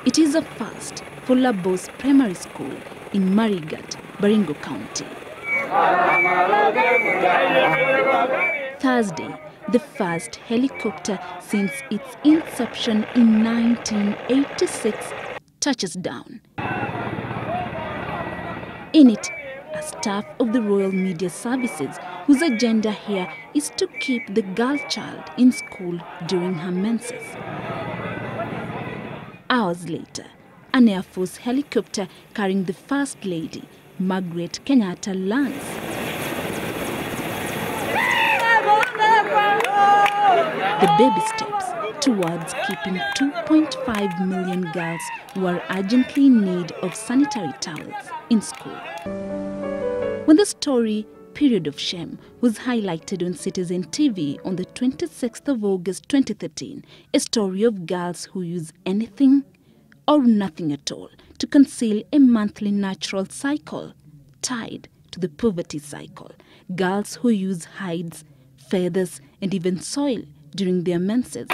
It is a first for Labos Primary School in Marigat, Baringo County. Thursday, the first helicopter since its inception in 1986 touches down. In it, a staff of the Royal Media Services whose agenda here is to keep the girl child in school during her menses. Hours later, an Air Force helicopter carrying the First Lady, Margaret Kenyatta, lands. The baby steps towards keeping 2.5 million girls who are urgently in need of sanitary towels in school. When the story Period of Shame was highlighted on Citizen TV on the 26th of August 2013, a story of girls who use anything or nothing at all to conceal a monthly natural cycle tied to the poverty cycle. Girls who use hides, feathers and even soil during their menses.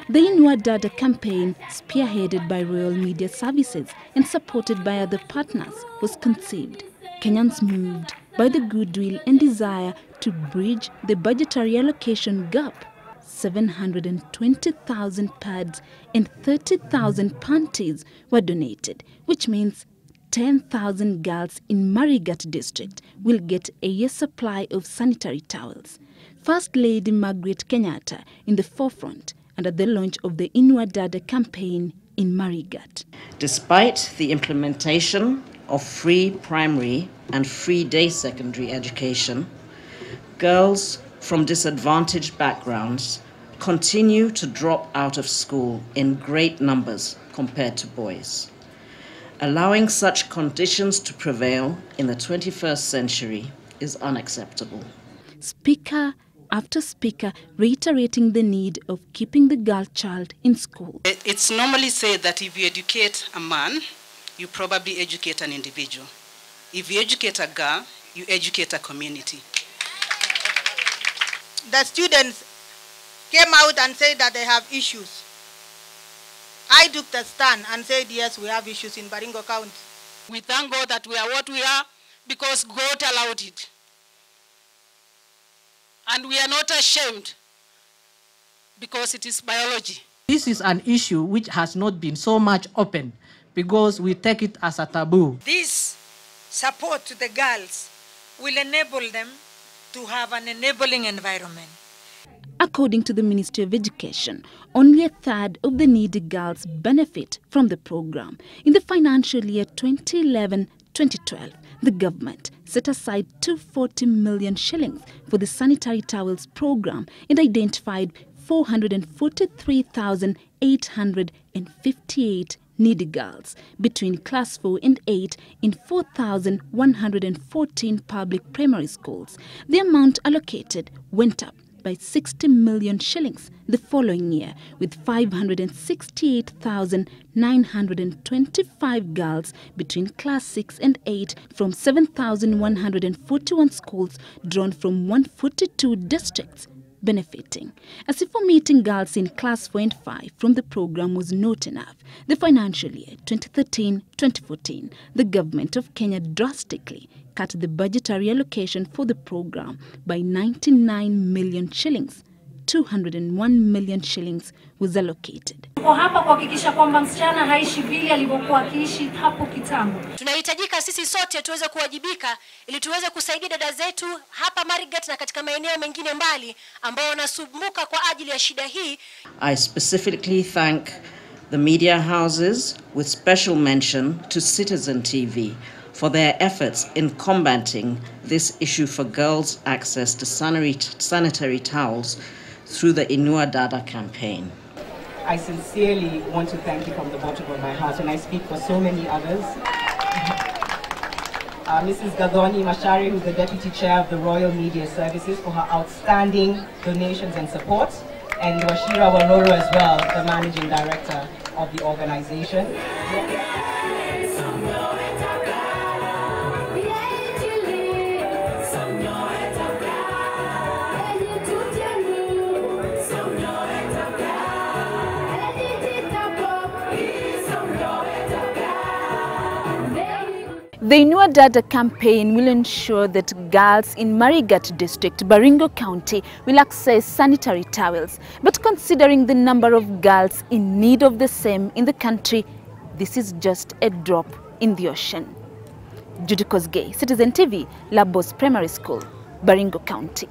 The Inua Dada campaign, spearheaded by Royal Media Services and supported by other partners, was conceived. Kenyans moved by the goodwill and desire to bridge the budgetary allocation gap. 720,000 pads and 30,000 panties were donated, which means 10,000 girls in Marigat district will get a year's supply of sanitary towels. First Lady Margaret Kenyatta in the forefront and at the launch of the Inua Dada campaign in Marigat. Despite the implementation of free primary and free day secondary education, girls from disadvantaged backgrounds continue to drop out of school in great numbers compared to boys. Allowing such conditions to prevail in the 21st century is unacceptable. Speaker after speaker reiterating the need of keeping the girl child in school. It's normally said that if you educate a man, you probably educate an individual. If you educate a girl, you educate a community. The students came out and said that they have issues. I took the stand and said, yes, we have issues in Baringo County. We thank God that we are what we are because God allowed it. And we are not ashamed because it is biology. This is an issue which has not been so much open because we take it as a taboo. This support to the girls will enable them to have an enabling environment. According to the Ministry of Education, only a third of the needy girls benefit from the program. In the financial year 2011-2012, the government set aside 240 million shillings for the sanitary towels program and identified 443,858 needy girls between class 4 and 8 in 4,114 public primary schools. The amount allocated went up by 60 million shillings the following year, with 568,925 girls between class 6 and 8 from 7,141 schools drawn from 142 districts benefiting. As if omitting girls in class 4 and 5 from the program was not enough, the financial year 2013-2014, the government of Kenya drastically cut the budgetary allocation for the program by 99 million shillings. 201 million shillings was allocated. Hapa kuhakikisha kwamba msichana haishi vile alivyokuwa akiishi hapo kitambo. Tunahitajika sisi sote tuweze kuwajibika ili tuweze kusaidia dada zetu hapa Marigat na katika maeneo mengine mbali ambao wanasumbuka kwa ajili ya shida hii. I specifically thank the media houses with special mention to Citizen TV for their efforts in combating this issue for girls' access to sanitary towels through the Inua Dada campaign. I sincerely want to thank you from the bottom of my heart, and I speak for so many others. Mrs. Gadoni Mashari, who's the Deputy Chair of the Royal Media Services, for her outstanding donations and support, and Washira Waroro as well, the Managing Director of the organization. The Inua Dada campaign will ensure that girls in Marigat district, Baringo County, will access sanitary towels. But considering the number of girls in need of the same in the country, this is just a drop in the ocean. Judy Kosgei, Citizen TV, Labos Primary School, Baringo County.